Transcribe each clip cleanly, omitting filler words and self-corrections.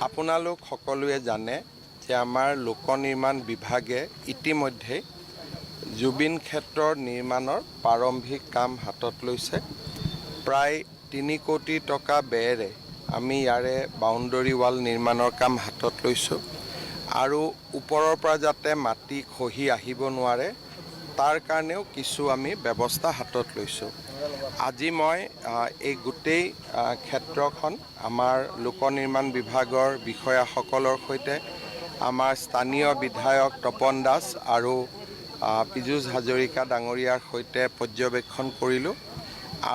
আপোনালোক সকলোৱে জানে যে আমাৰ লোক নিৰ্মাণ বিভাগে ইতিমধ্যে জুবিন ক্ষেত্ৰৰ নিৰ্মাণৰ প্ৰাৰম্ভিক কাম হাতত লৈছে। প্ৰায় 3 কোটি টকা ব্যয়েৰে আমি ইয়াৰে বাউণ্ডৰী ৱাল নিৰ্মাণৰ কাম হাতত লৈছোঁ আৰু ওপৰৰ পৰা যাতে মাটি খহি আহিব নোৱাৰে তাৰ কাৰণেও কিছু আমি ব্যৱস্থা হাতত লৈছোঁ। আজি মই এই গোটেই ক্ষেত্ৰখন আমাৰ লোক নিৰ্মাণ বিভাগৰ বিষয়াসকলৰ সৈতে আমাৰ স্থানীয় বিধায়ক তপন দাস আৰু পীযুষ হাজৰিকা ডাঙৰীয়াৰ সৈতে পৰ্যবেক্ষণ কৰিলোঁ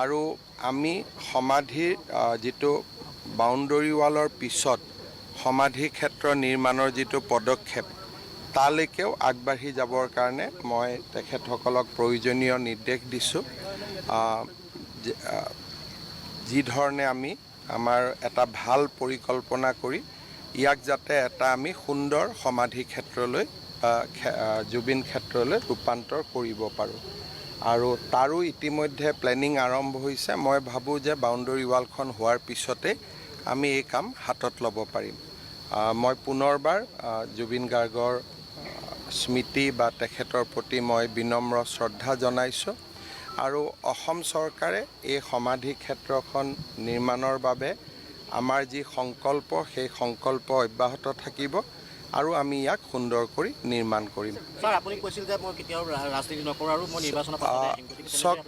আৰু আমি সমাধিৰ যিটো বাউণ্ডৰী ৱালৰ পিছত সমাধি ক্ষেত্ৰ নিৰ্মাণৰ যিটো পদক্ষেপ তালৈকেও আগবাঢ়ি যাবৰ কাৰণে মই তেখেতসকলক প্ৰয়োজনীয় নিৰ্দেশ দিছোঁ। যি ধৰণে আমি আমাৰ এটা ভাল পৰিকল্পনা কৰি ইয়াক যাতে এটা আমি সুন্দৰ সমাধি ক্ষেত্ৰলৈ জুবিন ক্ষেত্ৰলৈ ৰূপান্তৰ কৰিব পাৰোঁ আৰু তাৰো ইতিমধ্যে প্লেনিং আৰম্ভ হৈছে। মই ভাবোঁ যে বাউণ্ডৰী ৱালখন হোৱাৰ পিছতে আমি এই কাম হাতত ল'ব পাৰিম। মই পুনৰবাৰ জুবিন গাৰ্গৰ স্মৃতি বা তেখেতৰ প্ৰতি মই বিনম্ৰ শ্ৰদ্ধা জনাইছোঁ আৰু অসম চৰকাৰে এই সমাধি ক্ষেত্ৰখন নিৰ্মাণৰ বাবে আমাৰ যি সংকল্প সেই সংকল্প অব্যাহত থাকিব আৰু আমি ইয়াক সুন্দৰ কৰি নিৰ্মাণ কৰিম। স্যাৰ আপুনি কৈছিল যে মই কেতিয়াও ৰাজনীতি নকৰোঁ আৰু মই নিৰ্বাচনৰ চাওক,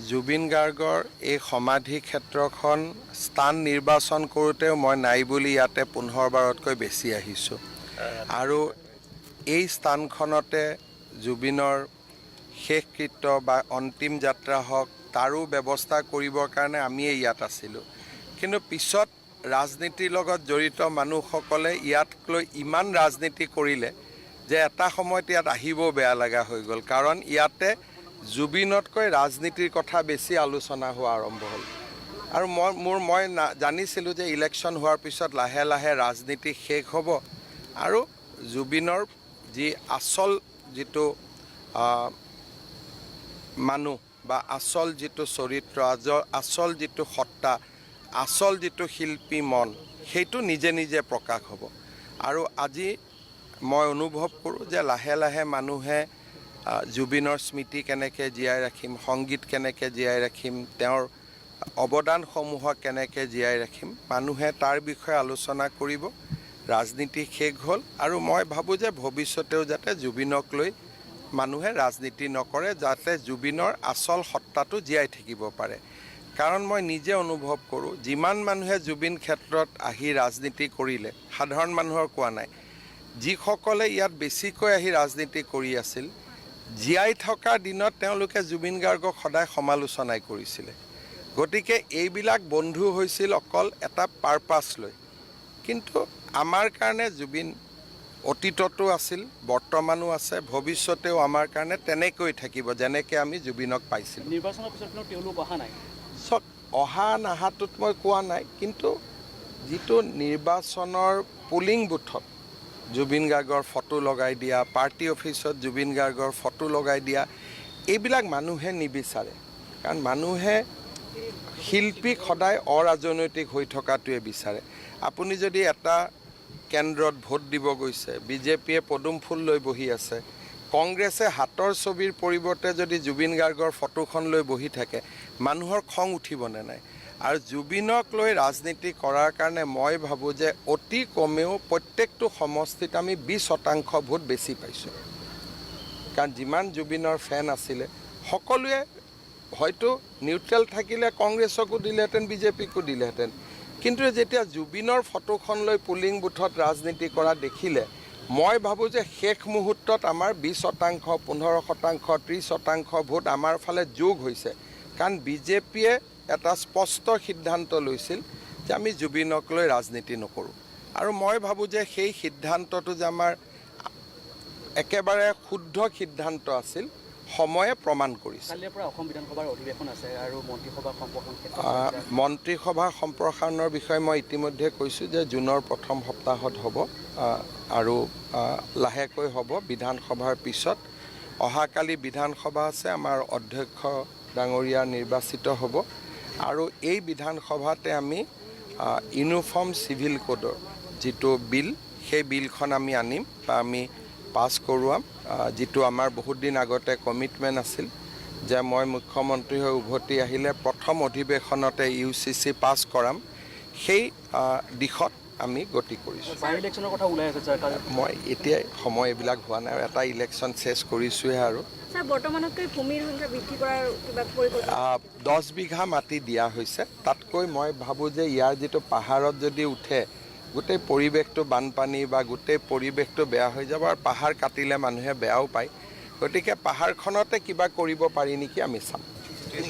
জুবিন গাৰ্গৰ এই সমাধি ক্ষেত্ৰখন স্থান নিৰ্বাচন কৰোঁতেও মই নাই বুলি ইয়াতে 15 বাৰতকৈ বেছি আহিছোঁ আৰু এই স্থানখনতে জুবিনৰ শেষকৃত্য বা অন্তিম যাত্ৰা হওক তাৰো ব্যৱস্থা কৰিবৰ কাৰণে আমিয়ে ইয়াত আছিলোঁ। কিন্তু পিছত ৰাজনীতিৰ লগত জড়িত মানুহসকলে ইয়াক লৈ ইমান ৰাজনীতি কৰিলে যে এটা সময়ত ইয়াত আহিব বেয়া লগা হৈ গ'ল, কাৰণ ইয়াতে জুবিনতকৈ ৰাজনীতিৰ কথা বেছি আলোচনা হোৱা আৰম্ভ হ'ল আৰু মই জানিছিলোঁ যে ইলেকশ্যন হোৱাৰ পিছত লাহে লাহে ৰাজনীতি শেষ হ'ব আৰু জুবিনৰ যি আচল যিটো মানুহ বা আচল যিটো চৰিত্ৰ, আচল যিটো সত্তা, আচল যিটো শিল্পী মন সেইটো নিজে নিজে প্ৰকাশ হ'ব আৰু আজি মই অনুভৱ কৰোঁ যে লাহে লাহে মানুহে জুবিনৰ স্মৃতি কেনেকৈ জীয়াই ৰাখিম, সংগীত কেনেকৈ জীয়াই ৰাখিম, তেওঁৰ অৱদানসমূহক কেনেকৈ জীয়াই ৰাখিম, মানুহে তাৰ বিষয়ে আলোচনা কৰিব। ৰাজনীতি শেষ হ'ল আৰু মই ভাবোঁ যে ভৱিষ্যতেও যাতে জুবিনক লৈ মানুহে ৰাজনীতি নকৰে, যাতে জুবিনৰ আচল সত্তাটো জীয়াই থাকিব পাৰে। কাৰণ মই নিজে অনুভৱ কৰোঁ যিমান মানুহে জুবিন ক্ষেত্ৰত আহি ৰাজনীতি কৰিলে সাধাৰণ মানুহৰ কোৱা নাই যিসকলে ইয়াত বেছিকৈ আহি ৰাজনীতি কৰি আছিল জীয়াই থকা দিনত তেওঁলোকে জুবিন গাৰ্গক সদায় সমালোচনাই কৰিছিলে গতিকে এইবিলাক বন্ধু হৈছিল অকল এটা পাৰপাছ লৈ কিন্তু আমাৰ কাৰণে জুবিন অতীততো আছিল বৰ্তমানো আছে ভৱিষ্যতেও আমাৰ কাৰণে তেনেকৈ থাকিব যেনেকৈ আমি জুবিনক পাইছিলোঁ নিৰ্বাচনৰ পিছত তেওঁলোক অহা নাই চক অহা নাহাটোত মই কোৱা নাই কিন্তু যিটো নিৰ্বাচনৰ পুলিং বুথত জুবিন গাৰ্গৰ ফটো লগাই দিয়া পাৰ্টি অফিচত জুবিন গাৰ্গৰ ফটো লগাই দিয়া এইবিলাক মানুহে নিবিচাৰে কাৰণ মানুহে শিল্পীক সদায় অৰাজনৈতিক হৈ থকাটোৱে বিচাৰে আপুনি যদি এটা কেন্দ্ৰত ভোট দিব গৈছে বিজেপিয়ে পদুম ফুল লৈ বহি আছে কংগ্ৰেছে হাতৰ ছবিৰ পৰিৱৰ্তে যদি জুবিন গাৰ্গৰ ফটোখন লৈ বহি থাকে মানুহৰ খং উঠিবনে নাই আৰু জুবিনক লৈ ৰাজনীতি কৰাৰ কাৰণে মই ভাবোঁ যে অতি কমেও প্ৰত্যেকটো সমষ্টিত আমি 20% ভোট বেছি পাইছোঁ কাৰণ যিমান জুবিনৰ ফেন আছিলে সকলোৱে হয়তো নিউট্ৰেল থাকিলে কংগ্ৰেছকো দিলেহেঁতেন বিজেপিকো দিলেহেঁতেন কিন্তু যেতিয়া জুবিনৰ ফটোখন লৈ পুলিং বুথত ৰাজনীতি কৰা দেখিলে মই ভাবোঁ যে শেষ মুহূৰ্তত আমাৰ 20%, 15%, 30% ভোট আমাৰ ফালে যোগ হৈছে কাৰণ বিজেপিয়ে এটা স্পষ্ট সিদ্ধান্ত লৈছিল যে আমি জুবিনক লৈ ৰাজনীতি নকৰোঁ আৰু মই ভাবোঁ যে সেই সিদ্ধান্তটো যে আমাৰ একেবাৰে শুদ্ধ সিদ্ধান্ত আছিল সময়ে প্ৰমাণ কৰিছে কালিৰ পৰা অসম বিধানসভাৰ অধিৱেশন আছে আৰু মন্ত্ৰীসভা সম্প্ৰসাৰণ মন্ত্ৰীসভা সম্প্ৰসাৰণৰ বিষয়ে মই ইতিমধ্যে কৈছোঁ যে জুনৰ প্ৰথম সপ্তাহত হ'ব আৰু লাহেকৈ হ'ব বিধানসভাৰ পিছত অহাকালি বিধানসভা আছে আমাৰ অধ্যক্ষ ডাঙৰীয়া নিৰ্বাচিত হ'ব আৰু এই বিধানসভাতে আমি ইউনিফৰ্ম চিভিল কোডৰ যিটো বিল সেই বিলখন আমি আনিম বা আমি পাছ কৰোৱাম যিটো আমাৰ বহুত দিন আগতে কমিটমেণ্ট আছিল যে মই মুখ্যমন্ত্ৰী হৈ উভতি আহিলে প্ৰথম অধিৱেশনতে UCC পাছ কৰাম সেই দিশত আমি গতি কৰিছোঁ ইলেকশ্যনৰ কথা ওলাই আছে মই এতিয়াই সময় এইবিলাক হোৱা নাই এটা ইলেকশ্যন চেছ কৰিছোঁহে আৰু স্যাৰ বৰ্তমানতকৈ ভূমিৰ সংখ্যা বৃদ্ধি কৰাৰ কিবা পৰিকল্পনা 10 বিঘা মাটি দিয়া হৈছে তাতকৈ মই ভাবোঁ যে ইয়াৰ যিটো পাহাৰত যদি উঠে গোটেই পৰিৱেশটো বানপানী বা গোটেই পৰিৱেশটো বেয়া হৈ যাব আৰু পাহাৰ কাটিলে মানুহে বেয়াও পায় গতিকে পাহাৰখনতে কিবা কৰিব পাৰি নেকি আমি চাম